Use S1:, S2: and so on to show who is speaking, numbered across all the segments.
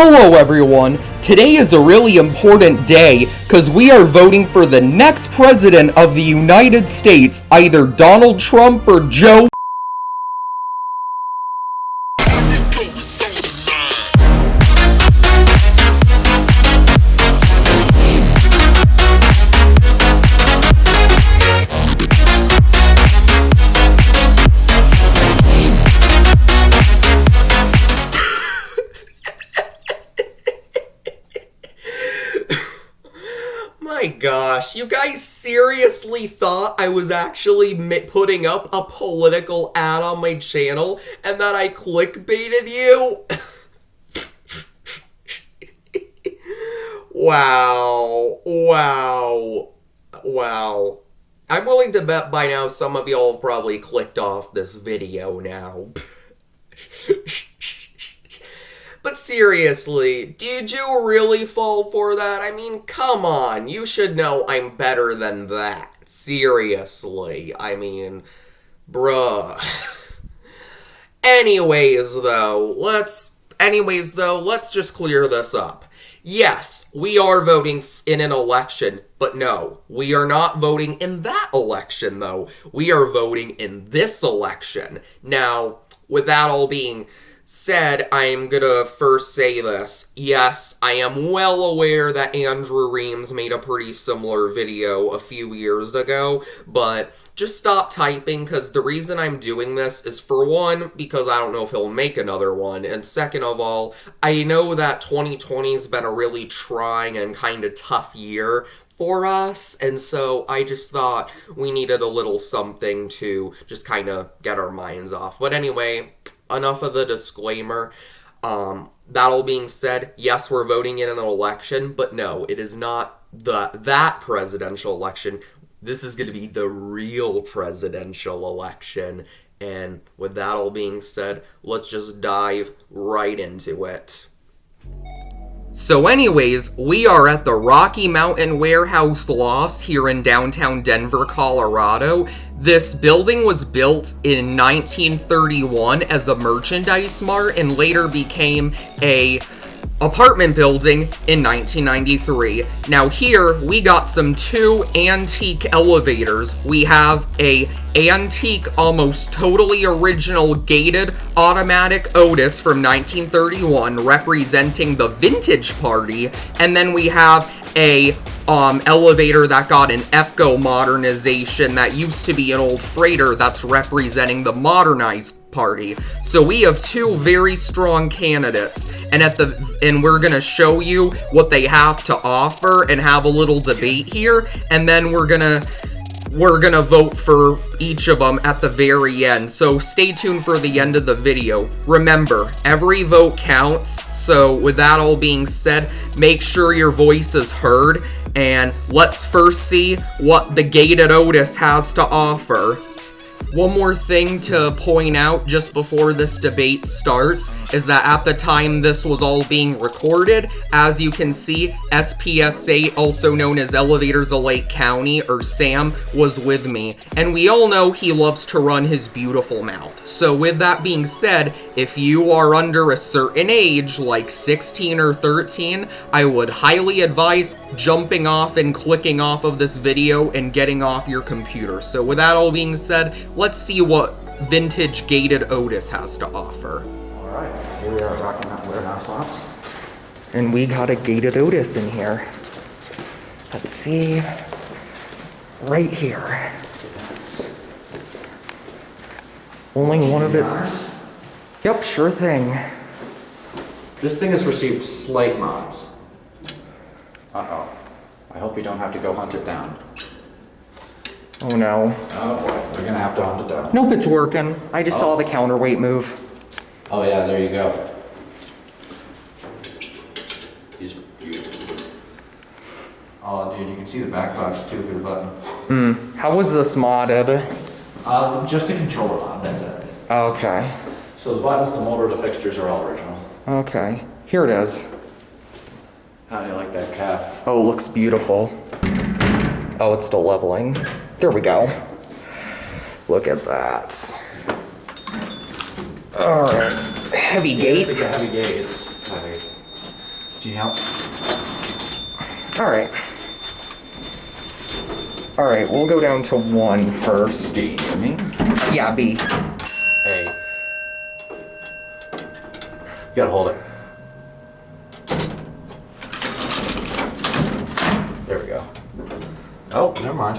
S1: Hello everyone! Today is a really important day because we are voting for the next president of the United States, either Donald Trump or Joe. My gosh, you guys seriously thought I was actually putting up a political ad on my channel and that I clickbaited you? Wow. I'm willing to bet by now some of y'all have probably clicked off this video now. But seriously, did you really fall for that? I mean, come on, you should know I'm better than that. Seriously, I mean, bruh. Anyways though, let's just clear this up. Yes, we are voting in an election, but no, we are not voting in that election though. We are voting in this election. Now, with that all being said, I'm gonna first say this. Yes, I am well aware that Andrew Reams made a pretty similar video a few years ago, but just stop typing, because the reason I'm doing this is, for one, because I don't know if he'll make another one, and second of all, I know that 2020's been a really trying and kind of tough year for us, and so I just thought we needed a little something to just kind of get our minds off. But anyway, enough of the disclaimer. That all being said, yes, we're voting in an election, but no, it is not that presidential election. This is going to be the real presidential election. And with that all being said, let's just dive right into it. So anyways, we are at the Rocky Mountain Warehouse Lofts here in downtown Denver, Colorado. This building was built in 1931 as a merchandise mart and later became a apartment building in 1993. Now here, we got two antique elevators. We have a antique, almost totally original gated automatic Otis from 1931 representing the vintage party, and then we have a elevator that got an echo modernization that used to be an old freighter that's representing the modernized party. So we have two very strong candidates, and we're gonna show you what they have to offer and have a little debate here, and then we're gonna vote for each of them at the very end, so stay tuned for the end of the video. Remember, every vote counts, so with that all being said, make sure your voice is heard, and let's first see what the Gated Otis has to offer. One more thing to point out just before this debate starts is that at the time this was all being recorded, as you can see, SPSA, also known as Elevators of Lake County, or Sam, was with me. And we all know he loves to run his beautiful mouth. So with that being said, if you are under a certain age, like 16 or 13, I would highly advise jumping off and clicking off of this video and getting off your computer. So with that all being said, let's see what vintage Gated Otis has to offer.
S2: Alright, here we are at Rocky Mountain Warehouse Lofts.
S1: And we got a Gated Otis in here. Let's see. Right here.
S2: Yes.
S1: Only one of its... Yep, sure thing.
S2: This thing has received slight mods. Uh-oh. I hope you don't have to go hunt it down.
S1: Oh no.
S2: Oh boy, we're gonna have to hunt it down.
S1: Nope, it's working. I just saw the counterweight move.
S2: Oh yeah, there you go. These are beautiful. Oh dude, you can see the back box too through the button.
S1: How was this modded?
S2: Just a controller mod, that's it.
S1: Okay.
S2: So the buttons, the motor, the fixtures are all original.
S1: Okay. Here it is.
S2: How do you like that cap?
S1: Oh, it looks beautiful. Oh, it's still leveling. There we go. Look at that. Alright. Heavy gate.
S2: It's a heavy gate. It's heavy. Do you help?
S3: Alright. Alright, we'll go down to 1 first.
S2: D, you mean?
S3: Yeah, B.
S2: A. You gotta hold it. There we go. Oh, never mind.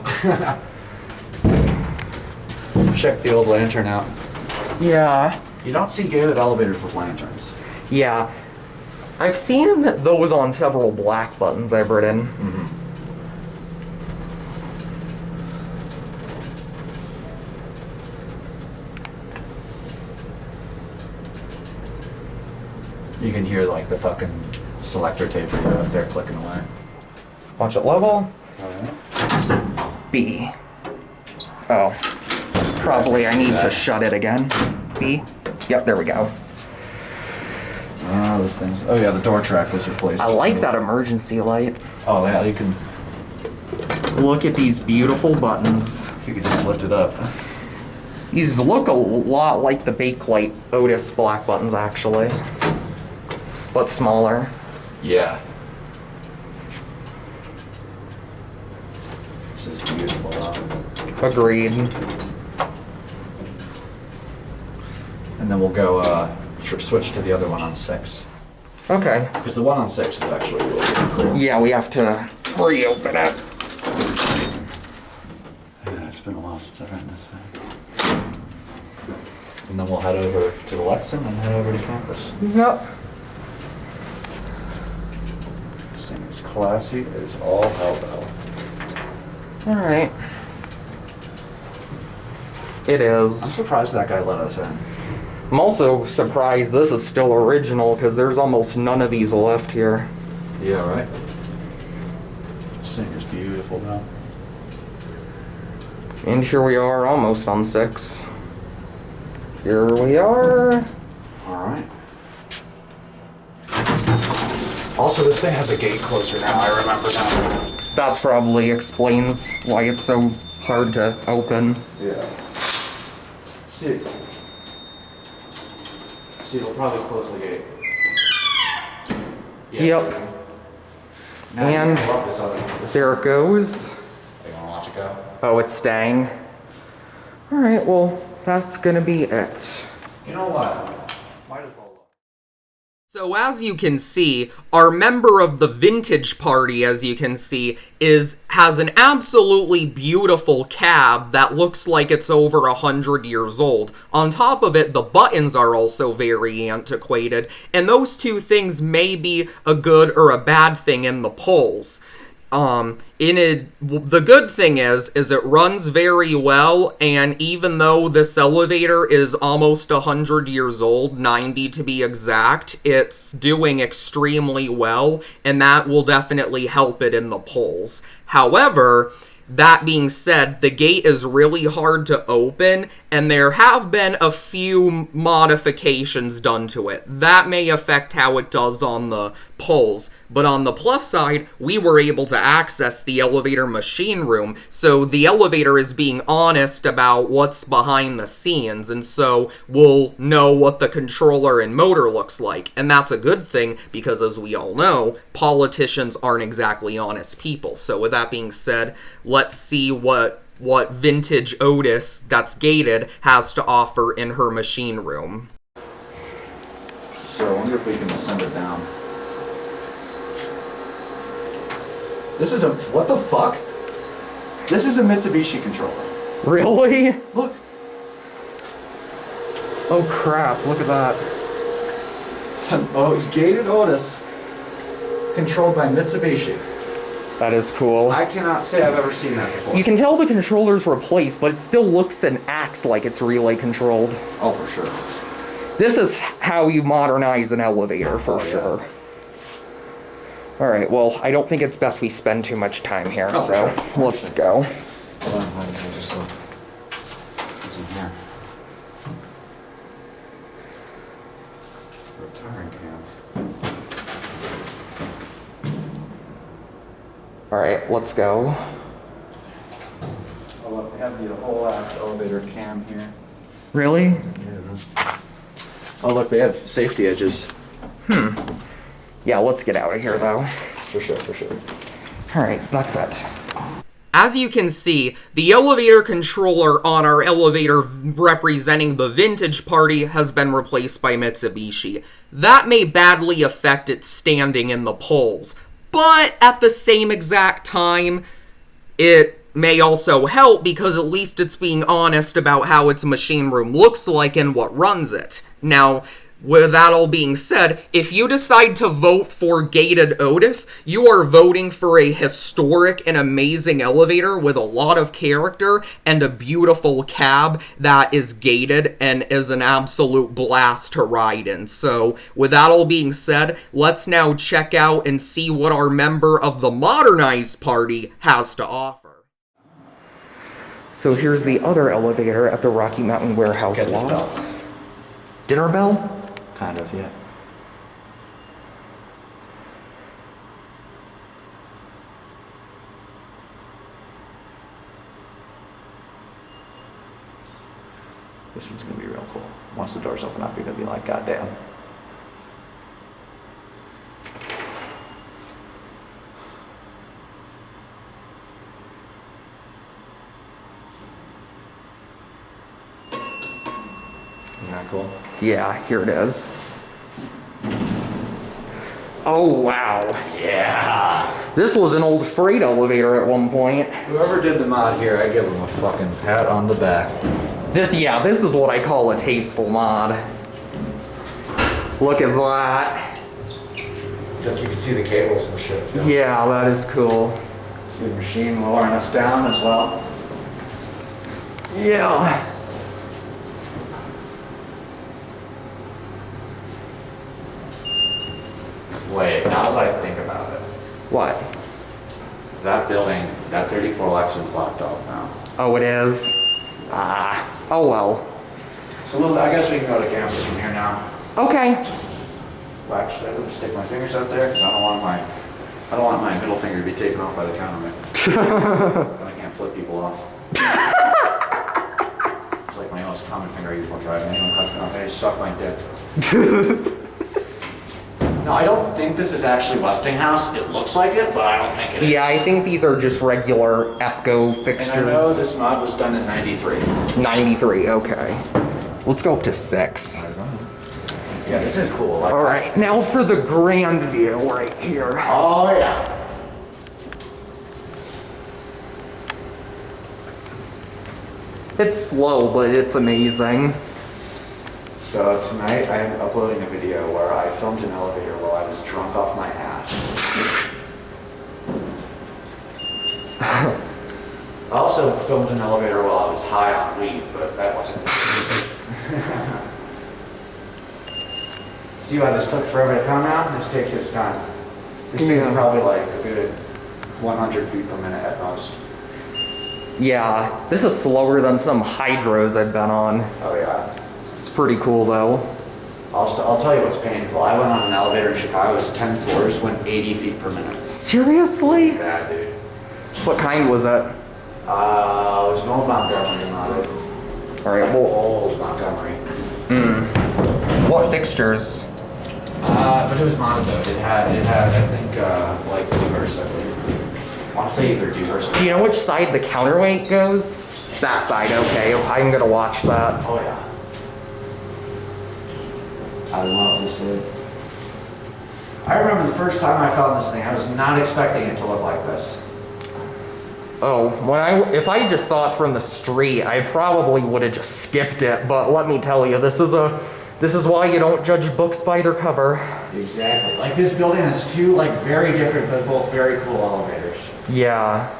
S2: Check the old lantern out.
S3: Yeah.
S2: You don't see gated elevators with lanterns.
S3: Yeah. I've seen those on several black buttons I've written.
S2: Mm-hmm. You can hear like the fucking selector tape up there clicking away.
S3: Watch it level.
S2: Oh,
S3: B. Oh. Probably I need to shut it again. B. Yep, there we go.
S2: yeah. Those things. Oh yeah, the door track was replaced.
S3: I like that emergency light.
S2: Oh yeah, you can
S3: Look at these beautiful buttons.
S2: just lift it up.
S3: These look a lot like the Bakelite Otis black buttons, actually. But smaller.
S2: Yeah. This is beautiful.
S3: Agreed.
S2: And then we'll go switch to the other one on 6.
S3: Okay.
S2: Because the one on 6 is actually really cool.
S3: Yeah, we have to reopen it.
S2: Yeah, it's been a while since I've written this thing. And then we'll head over to the Lexington and head over to campus.
S3: Yep.
S2: This thing is classy as all hell though.
S3: Alright. It
S2: I'm
S3: is.
S2: surprised that guy let us in.
S3: I'm also surprised this is still original because there's almost none of these left here.
S2: Yeah, right? This thing is beautiful though.
S3: And here we are, almost on 6. Here we are.
S2: Alright. Also, this thing has a gate closer now, I remember now.
S3: That probably explains why it's so hard to open.
S2: Yeah. See, it'll probably close the gate. Yes,
S3: Yep.
S2: okay. Now
S3: And
S2: you can lock this other one.
S3: there it goes.
S2: You wanna watch it go?
S3: Oh, it's staying. Alright, well, that's gonna be it.
S2: You know what? Might as well look.
S1: So as you can see, our member of the vintage party, as you can see, has an absolutely beautiful cab that looks like it's over 100 years old. On top of it, the buttons are also very antiquated, and those two things may be a good or a bad thing in the polls. The good thing is it runs very well, and even though this elevator is almost 100 years old, 90 to be exact, it's doing extremely well, and that will definitely help it in the polls. However, that being said, the gate is really hard to open, and there have been a few modifications done to it. That may affect how it does on the polls, but on the plus side, we were able to access the elevator machine room, so the elevator is being honest about what's behind the scenes, and so we'll know what the controller and motor looks like, and that's a good thing, because as we all know, politicians aren't exactly honest people. So with that being said, let's see what vintage Otis, that's gated, has to offer in her machine room.
S2: So I wonder if we can send it down. This is what the fuck? This is a Mitsubishi controller.
S3: Really?
S2: Look.
S3: Oh crap, look at that.
S2: Oh, Gated Otis, controlled by Mitsubishi.
S3: That is cool.
S2: I cannot say I've ever seen that before.
S3: You can tell the controller's replaced, but it still looks and acts like it's relay controlled.
S2: Oh, for sure.
S3: This is how you modernize an elevator, for sure. Alright, well, I don't think it's best we spend too much time here,
S2: Oh,
S3: so
S2: sure.
S3: let's go.
S2: Hold on, let me just look. What's in here? Retiring cams.
S3: Alright, let's go.
S2: Oh, look, they have the whole ass elevator cam here.
S3: Really?
S2: Yeah. Oh, look, they have safety edges.
S3: Yeah, let's get out of here, though.
S2: For sure, for sure.
S3: Alright, that's it.
S1: As you can see, the elevator controller on our elevator representing the Vintage Party has been replaced by Mitsubishi. That may badly affect its standing in the polls, but at the same exact time, it may also help because at least it's being honest about how its machine room looks like and what runs it. Now, with that all being said, if you decide to vote for Gated Otis, you are voting for a historic and amazing elevator with a lot of character and a beautiful cab that is gated and is an absolute blast to ride in. So, with that all being said, let's now check out and see what our member of the Modernized Party has to offer.
S3: So here's the other elevator at the Rocky Mountain Warehouse
S2: Get this
S3: Lofts.
S2: bell.
S3: Dinner bell?
S2: Kind of, yeah. This one's gonna be real cool. Once the doors open up, you're gonna be like, God damn. Isn't that cool?
S3: Yeah, here it is. Oh, wow.
S2: Yeah.
S3: This was an old freight elevator at one point.
S2: Whoever did the mod here, I give them a fucking pat on the back.
S3: This is what I call a tasteful mod. Look at that.
S2: Except you can see the cables and shit. Too.
S3: Yeah, that is cool.
S2: See the machine lowering us down as well.
S3: Yeah.
S2: Wait, now that I think about it,
S3: What?
S2: that building, that 34 Lexus locked off now.
S3: Oh, it is? Ah. Oh, well.
S2: So I guess we can go to campus from here now.
S3: Okay.
S2: Well, actually, I'm gonna stick my fingers out there because I don't want my middle finger to be taken off by the counterman. And I can't flip people off. It's like my most common finger I use while driving. Anyone cuts me off, hey, suck my dick. No, I don't think this is actually Westinghouse. It looks like it, but I don't think it is.
S3: Yeah, I think these are just regular EFCO fixtures.
S2: And I know this mod was done in '93.
S3: 93, okay. Let's go up to 6.
S2: Yeah, this is cool. Like,
S3: Alright, now for the grand view right here.
S2: oh yeah.
S3: It's slow, but it's amazing.
S2: So tonight I am uploading a video where I filmed an elevator while I was drunk off my ass. I also filmed an elevator while I was high on weed, but that wasn't. See why this took forever to come out? This takes its time. This thing's probably like a good 100 feet per minute at most.
S3: Yeah, this is slower than some hydros I've been on.
S2: Oh yeah.
S3: It's pretty cool though.
S2: I'll tell you what's painful. I went on an elevator in Chicago, it was 10 floors, went 80 feet per minute.
S3: Seriously?
S2: Bad, dude.
S3: What kind was it?
S2: It was an old Montgomery model.
S3: Alright, well,
S2: Old Montgomery.
S3: what fixtures?
S2: But it was modded though. It had I think, like reverse, I believe. I want to say either reverse.
S3: Do you know which side the counterweight goes? That side, okay. I'm gonna watch that.
S2: Oh yeah. I love this thing. I remember the first time I found this thing, I was not expecting it to look like this.
S3: Oh, if I just saw it from the street, I probably would have just skipped it. But let me tell you, this is why you don't judge books by their cover.
S2: Exactly. Like this building has two like very different but both very cool elevators.
S3: Yeah.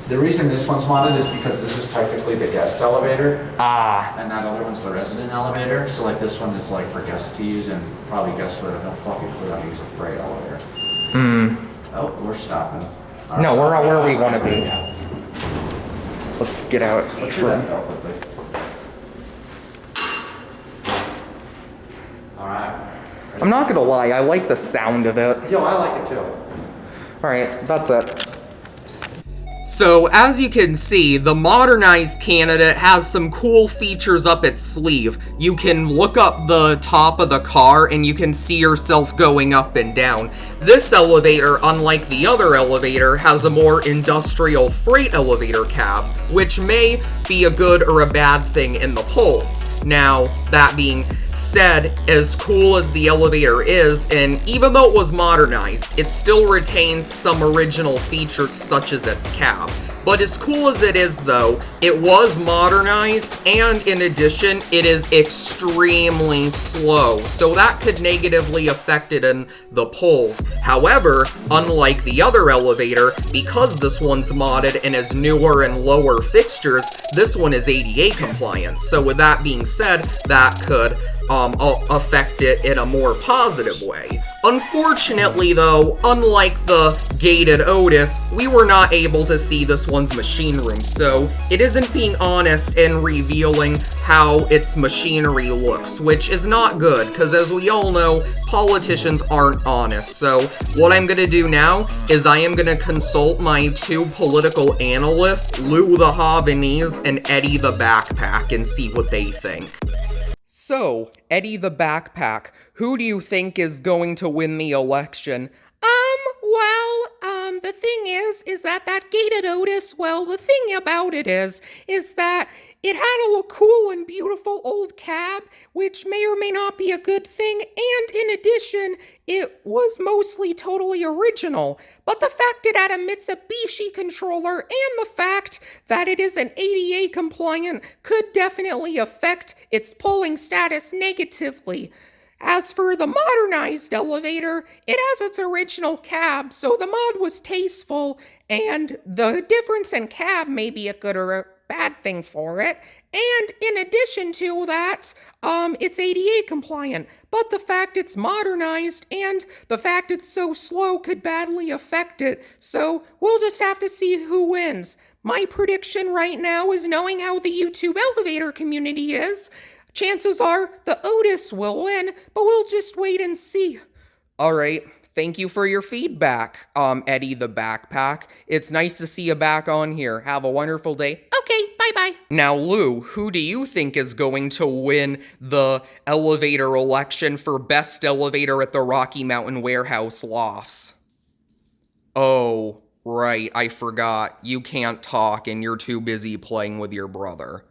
S2: The reason this one's modded is because this is technically the guest elevator.
S3: Ah.
S2: And that other one's the resident elevator. So like this one is like for guests to use and probably guests would have no fucking clue how to use a freight elevator. Oh, we're stopping. All
S3: No, we're not where we want to be.
S2: Yeah.
S3: Let's get out.
S2: Let's do that real quickly. Alright.
S3: I'm not gonna lie, I like the sound of it.
S2: Yo, I like it too.
S3: Alright, that's it.
S1: So, as you can see, the modernized candidate has some cool features up its sleeve. You can look up the top of the car and you can see yourself going up and down. This elevator, unlike the other elevator, has a more industrial freight elevator cab, which may be a good or a bad thing in the polls. Now, that being said, as cool as the elevator is, and even though it was modernized, it still retains some original features such as its cab. But as cool as it is, though, it was modernized, and in addition, it is extremely slow, so that could negatively affect it in the polls. However, unlike the other elevator, because this one's modded and has newer and lower fixtures, this one is ADA compliant. So with that being said, that could affect it in a more positive way. Unfortunately, though, unlike the Gated Otis, we were not able to see this one's machine room, so it isn't being honest and revealing how its machinery looks, which is not good, because as we all know, politicians aren't honest. So what I'm going to do now is I am going to consult my two political analysts, Lou the Havanese and Eddie the Backpack, and see what they think. So, Eddie the Backpack, who do you think is going to win the election?
S4: The thing is that Gated Otis, well, the thing about it is that it had a cool and beautiful old cab, which may or may not be a good thing, and in addition, it was mostly totally original. But the fact it had a Mitsubishi controller and the fact that it is an ADA compliant could definitely affect its polling status negatively. As for the modernized elevator, it has its original cab, so the mod was tasteful, and the difference in cab may be a good or a bad thing for it. And in addition to that, it's ADA compliant, but the fact it's modernized and the fact it's so slow could badly affect it, so we'll just have to see who wins. My prediction right now is, knowing how the YouTube elevator community is, chances are the Otis will win, but we'll just wait and see.
S1: Alright, thank you for your feedback, Eddie the Backpack. It's nice to see you back on here. Have a wonderful day.
S4: Okay, bye-bye.
S1: Now, Lou, who do you think is going to win the elevator election for best elevator at the Rocky Mountain Warehouse Lofts? Oh, right, I forgot. You can't talk and you're too busy playing with your brother.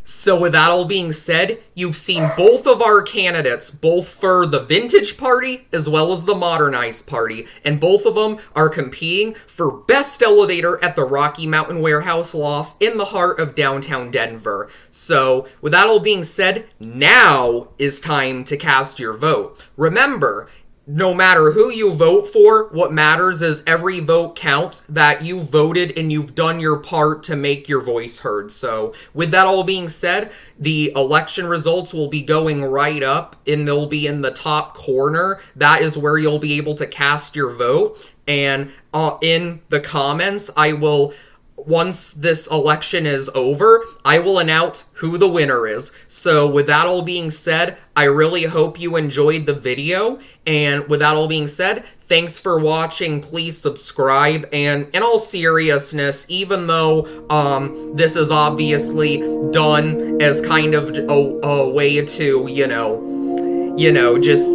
S1: So with that all being said, you've seen both of our candidates, both for the Vintage Party as well as the Modernized Party, and both of them are competing for Best Elevator at the Rocky Mountain Warehouse Lofts in the heart of downtown Denver. So with that all being said, now is time to cast your vote. Remember, no matter who you vote for, what matters is every vote counts, that you voted and you've done your part to make your voice heard. So with that all being said, the election results will be going right up and they'll be in the top corner. That is where you'll be able to cast your vote. And in the comments, once this election is over, I will announce who the winner is. So with that all being said, I really hope you enjoyed the video. And with that all being said, thanks for watching. Please subscribe. And in all seriousness, even though this is obviously done as kind of a way to, just,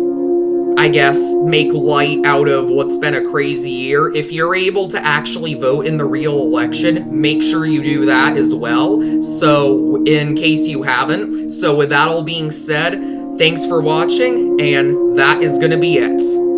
S1: I guess, make light out of what's been a crazy year. If you're able to actually vote in the real election, make sure you do that as well. So, in case you haven't. So with that all being said, thanks for watching, and that is gonna be it.